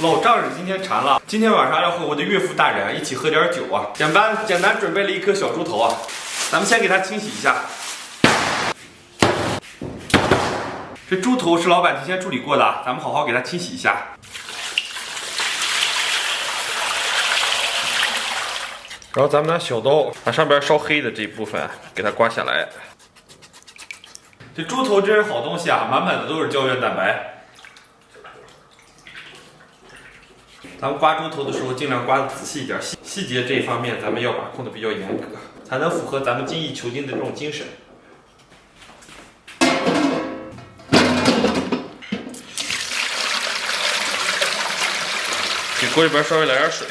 老丈人今天馋了，今天晚上要和我的岳父大人一起喝点酒啊。简单准备了一颗小猪头啊，咱们先给它清洗一下。这猪头是老板提前处理过的，咱们好好给它清洗一下。然后咱们拿小刀把上边烧黑的这一部分给它刮下来。这猪头真是好东西啊，满满的都是胶原蛋白。咱们刮猪头的时候尽量刮的仔细一点，细节这一方面咱们要把控的比较严格，才能符合咱们精益求精的这种精神。给锅里边稍微来点水，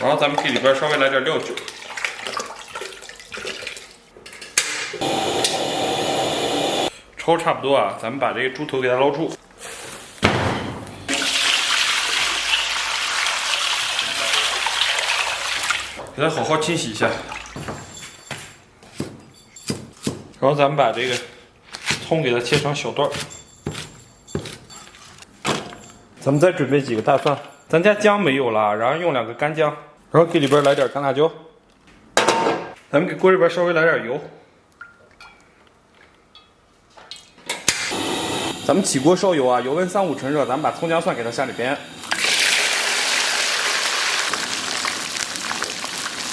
然后咱们给里边稍微来点料酒。焯差不多啊，咱们把这个猪头给它捞出。给它好好清洗一下，然后咱们把这个葱给它切成小段儿。咱们再准备几个大蒜，咱家姜没有了，然后用2个干姜，然后给里边来点干辣椒。咱们给锅里边稍微来点油，咱们起锅烧油啊，油温3、5成热，咱们把葱姜蒜给它下里边。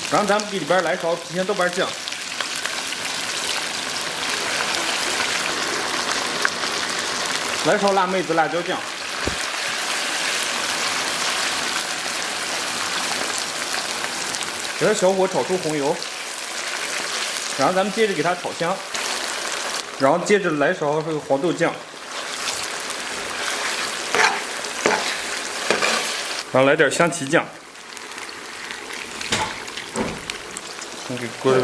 然后咱们给里边来勺郫县豆瓣酱，来勺辣妹子辣椒酱，给它小火炒出红油，然后咱们接着给它炒香，然后接着来勺这个黄豆酱，然后来点香芹酱。给锅里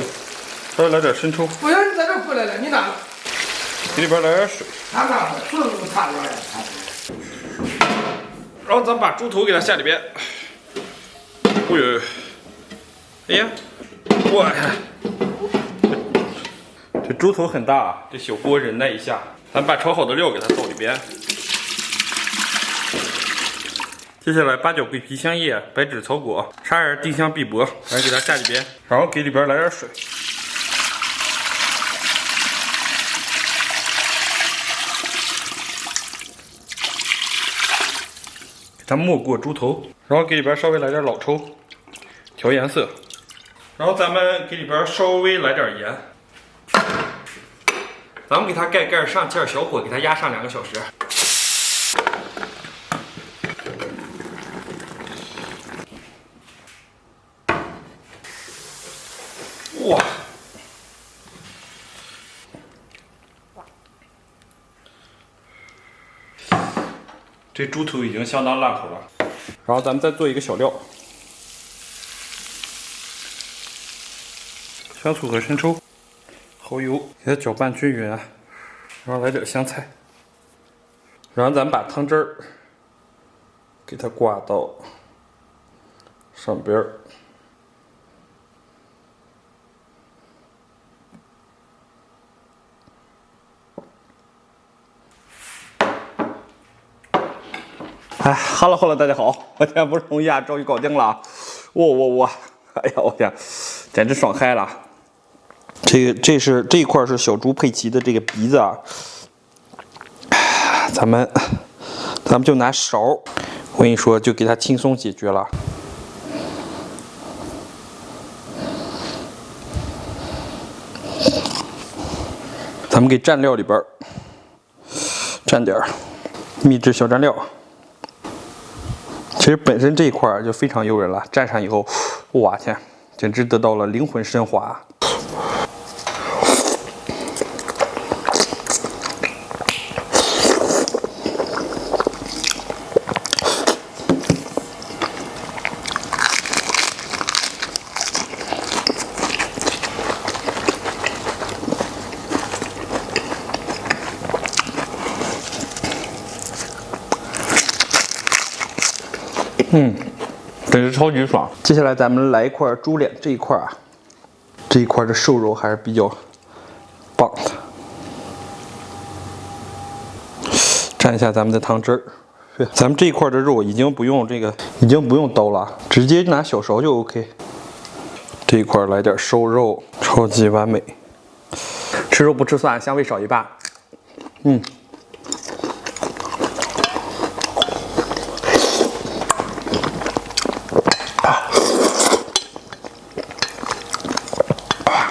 稍微来点生抽。不行，你在这过来了，你哪了？给里边来点水。他干活，是不是差点呀？然后咱们把猪头给它下里边。哦呦，哎呀，哇，这猪头很大啊，这小锅忍耐一下。咱把炒好的料给它倒里边。接下来八角、桂皮、香叶、白芷、草果、砂仁、丁香、碧柏，咱给它下里边，然后给里边来点水，给它没过猪头，然后给里边稍微来点老抽，调颜色，然后咱们给里边稍微来点盐，咱们给它盖盖上气，小火给它压上2个小时。哇，这猪头已经相当烂口了。然后咱们再做一个小料，香醋和生抽，蚝油，给它搅拌均匀，然后来点香菜，然后咱们把汤汁儿给它挂到上边儿。哎哈喽，大家好！我天不容易啊，终于搞定了！我，哎呀，我天，简直爽嗨了！这一块是小猪佩奇的这个鼻子啊，咱们就拿勺，我跟你说，就给它轻松解决了。咱们给蘸料里边蘸点秘制小蘸料。其实本身这一块就非常诱人了，蘸上以后，哇天，简直得到了灵魂升华。真是超级爽。接下来咱们来一块猪脸，这一块啊，这一块的瘦肉还是比较棒的。蘸一下咱们的汤汁儿。咱们这一块的肉已经不用刀了，直接拿小勺就 OK。这一块来点瘦肉，超级完美。吃肉不吃蒜，香味少一半。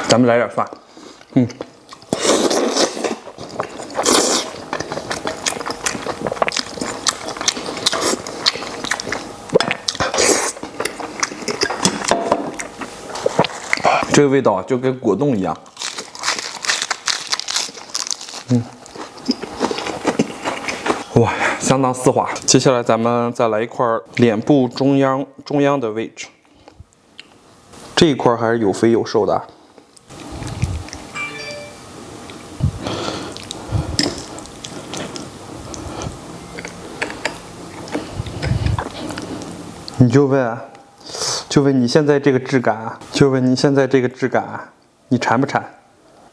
咱们来点蒜。这个味道就跟果冻一样。哇，相当丝滑。接下来咱们再来一块脸部中央的位置，这一块还是有肥有瘦的。你就问你现在这个质感，你馋不馋？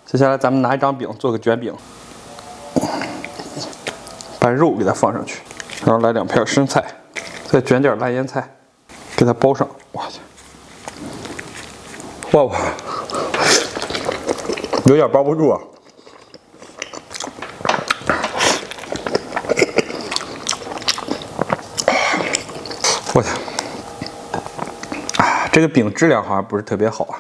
接下来咱们拿一张饼做个卷饼，把肉给它放上去，然后来2片生菜，再卷点烂腌菜，给它包上。哇塞，哇，有点包不住啊！我操！这个饼质量好像不是特别好啊。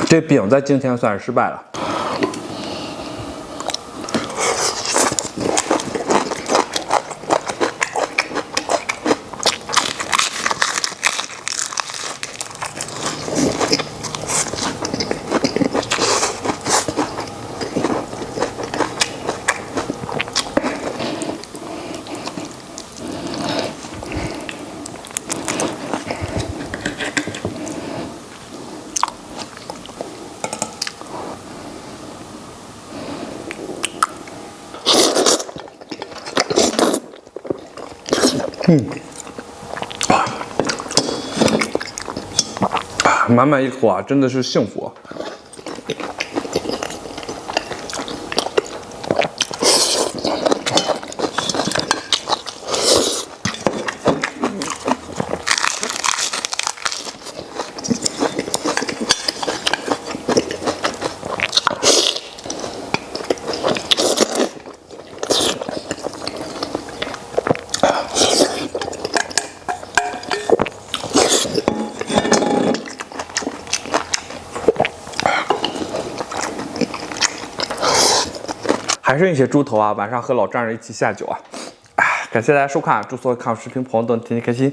这饼在今天算是失败了。满满一口啊，真的是幸福。还剩一些猪头啊，晚上和老丈人一起下酒啊！感谢大家收看，祝所有看我视频朋友都天天开心。